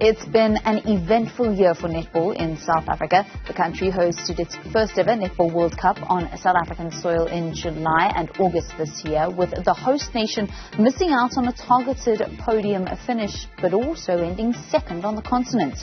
It's been an eventful year for netball in South Africa. The country hosted its first ever Netball World Cup on South African soil in July and August this year, with the host nation missing out on a targeted podium finish, but also ending second on the continent.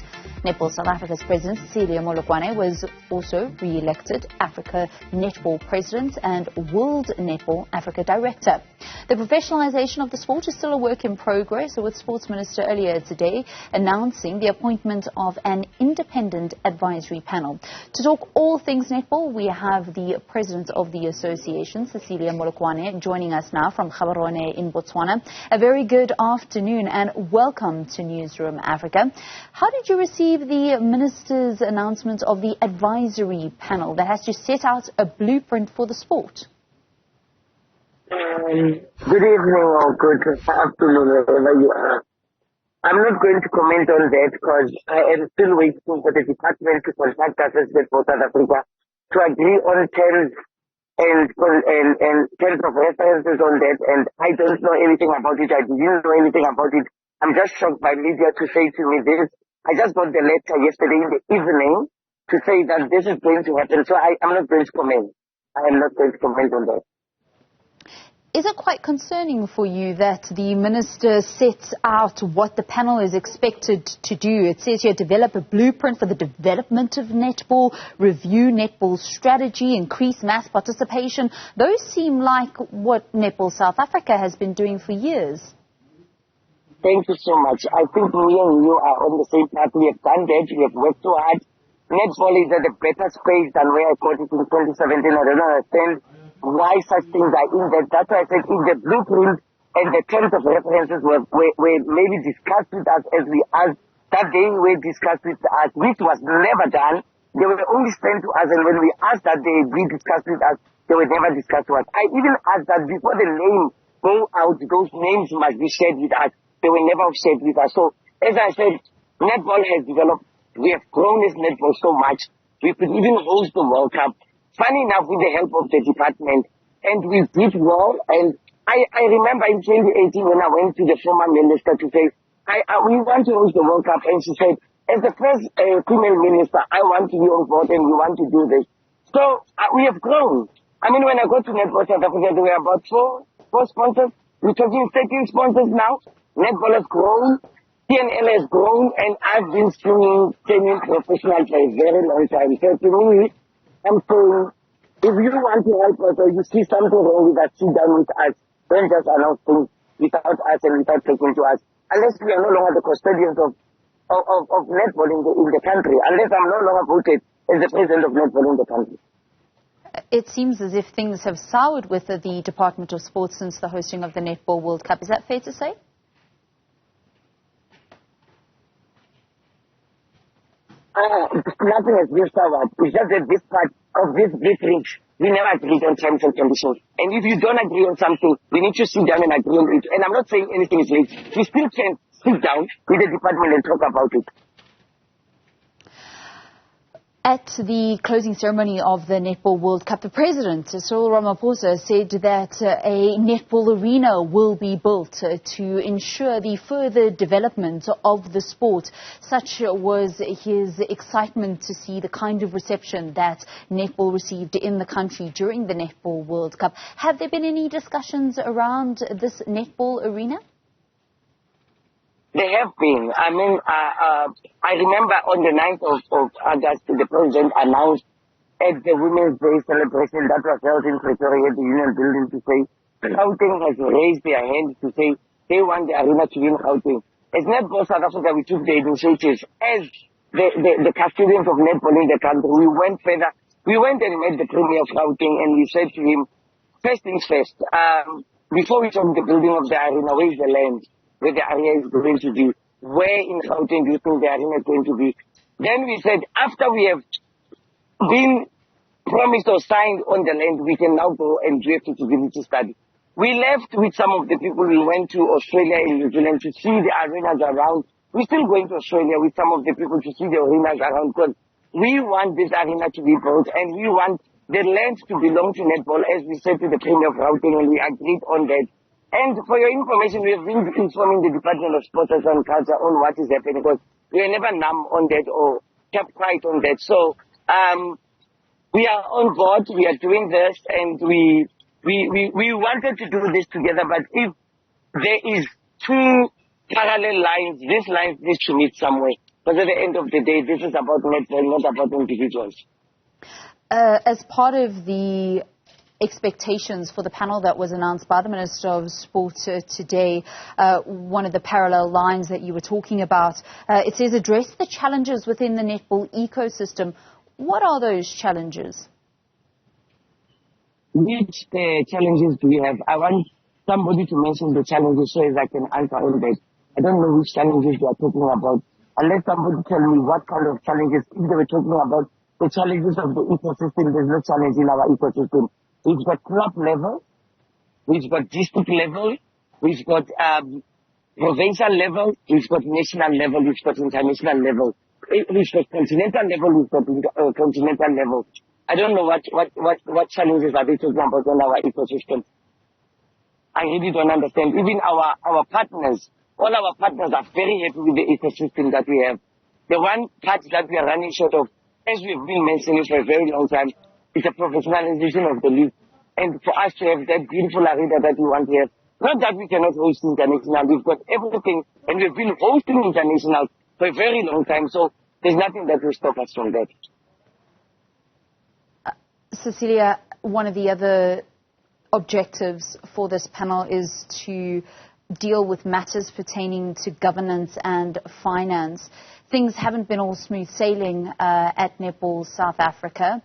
Netball South Africa's president, Cecilia Molokwane, was also re-elected Africa Netball President and World Netball Africa Director. The professionalisation of the sport is still a work in progress, with Sports Minister earlier today announcing the appointment of an independent advisory panel. To talk all things netball, we have the president of the association, Cecilia Molokwane, joining us now from Gaborone in Botswana. A very good afternoon and welcome to Newzroom Afrika. How did you receive the minister's announcement of the advisory panel that has to set out a blueprint for the sport? Good evening or good afternoon, wherever you are. I'm not going to comment on that because I am still waiting for the department to contact us as for South Africa to agree on terms and terms of references on that, and I don't know anything about it. I didn't know anything about it. I'm just shocked by media to say to me this. I just got the letter yesterday in the evening to say that this is going to happen, so I'm not going to comment. I am not going to comment on that. Is it quite concerning for you that the minister sets out what the panel is expected to do? It says here, develop a blueprint for the development of netball, review netball strategy, increase mass participation. Those seem like what Netball South Africa has been doing for years. Thank you so much. I think me and you are on the same path. We have done that. We have worked so hard. Netball is at a better space than where I got it in 2017. I don't understand why such things are in that. That's why I said if the blueprint and the terms of references were maybe discussed with us as we asked, that they were discussed with us, which was never done. They were only sent to us, and when we asked that they be discussed with us, they were never discussed with us. I even asked that before the name go out, those names must be shared with us. They were never shared with us. So, as I said, netball has developed. We have grown as netball so much. We could even host the World Cup. Funny enough, with the help of the department, and we did well. And I remember in 2018 when I went to the former minister to say, we want to host the World Cup, and she said, as the first female minister, I want to be on board and we want to do this. So we have grown. I mean, when I go to Netball South Africa, there were about four sponsors. We're talking 13 sponsors now. Netball has grown. TNL has grown, and I've been training professionals for a very long time. So to me, I'm saying, if you want to help us or you see something wrong with us, sit down with us. Don't just announce things without us and without talking to us. Unless we are no longer the custodians of netball in the country. Unless I'm no longer voted as the president of netball in the country. It seems as if things have soured with the Department of Sport since the hosting of the Netball World Cup. Is that fair to say? Nothing has been soured. It's just that this part of this blueprint, we never agreed on terms and conditions. And if you don't agree on something, we need to sit down and agree on it. And I'm not saying anything is late. We still can sit down with the department and talk about it. At the closing ceremony of the Netball World Cup, the President, Cyril Ramaphosa, said that a netball arena will be built to ensure the further development of the sport. Such was his excitement to see the kind of reception that netball received in the country during the Netball World Cup. Have there been any discussions around this netball arena? There have been. I mean, I remember on the 9th of August, the President announced at the Women's Day celebration that was held in Pretoria at the Union Building to say Gauteng has raised their hand to say they want the arena to be in Gauteng. As Netball South Africa, we took the initiative as the custodians of netball in the country. We went further. We went and met the Premier of Gauteng and we said to him, first things first, before we talk the building of the arena, where is the land? Where the area is going to be, where in Gauteng do you think the arena is going to be? Then we said, after we have been promised or signed on the land, we can now go and do a feasibility study. We left with some of the people. We went to Australia and New Zealand to see the arenas around. We're still going to Australia with some of the people to see the arenas around because we want this arena to be built and we want the land to belong to netball, as we said to the Premier of Gauteng, and we agreed on that. And for your information, we have been informing the Department of Sports and Culture on what is happening because we were never numb on that or kept quiet on that. So we are on board. We are doing this, and we wanted to do this together. But if there is two parallel lines, these lines need to meet somewhere. Because at the end of the day, this is about netball, not about individuals. As part of the expectations for the panel that was announced by the Minister of Sport today, one of the parallel lines that you were talking about, it says address the challenges within the netball ecosystem. What are those challenges? Which challenges do we have? I want somebody to mention the challenges so as I can answer on that. I don't know which challenges they are talking about. Unless somebody tell me what kind of challenges. If they were talking about the challenges of the ecosystem, there's no challenge in our ecosystem. We've got club level, we've got district level, we've got provincial level, we've got national level, we've got international level, we've got continental level, we've got continental level. I don't know what challenges are they talking about on our ecosystem. I really don't understand. Even our partners, all our partners are very happy with the ecosystem that we have. The one part that we are running short of, as we've been mentioning for a very long time, is the professionalization of the league. And for us to have that beautiful arena that we want to have, not that we cannot host international, we've got everything, and we've been hosting international for a very long time, so there's nothing that will stop us from that. Cecilia, one of the other objectives for this panel is to deal with matters pertaining to governance and finance. Things haven't been all smooth sailing at Netball South Africa.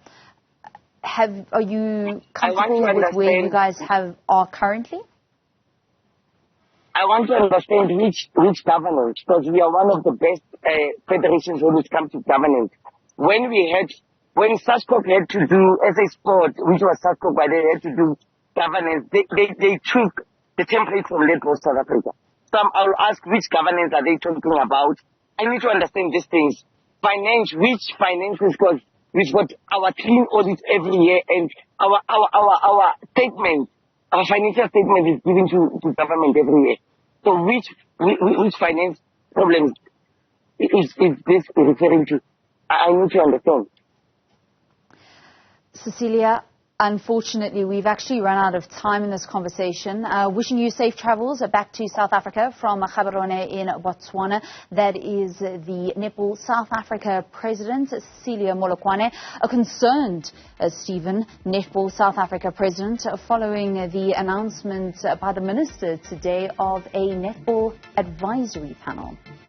Are you comfortable with where you guys are currently? I want to understand which governance, because we are one of the best federations when it comes to governance. When SASCOC had to do SA Sport, which was SASCOC, but they had to do governance, they took the template from Netball South Africa. So I'll ask which governance are they talking about. I need to understand these things. Which financials, because we've got our clean audit every year, and our statement, our financial statement is given to government every year. So which finance problems is this referring to? I need to understand. Cecilia, unfortunately, we've actually run out of time in this conversation. Wishing you safe travels back to South Africa from Gaborone in Botswana. That is the Netball South Africa President, Cecilia Molokwane. A concerned, Stephen, Netball South Africa President, following the announcement by the Minister today of a Netball advisory panel.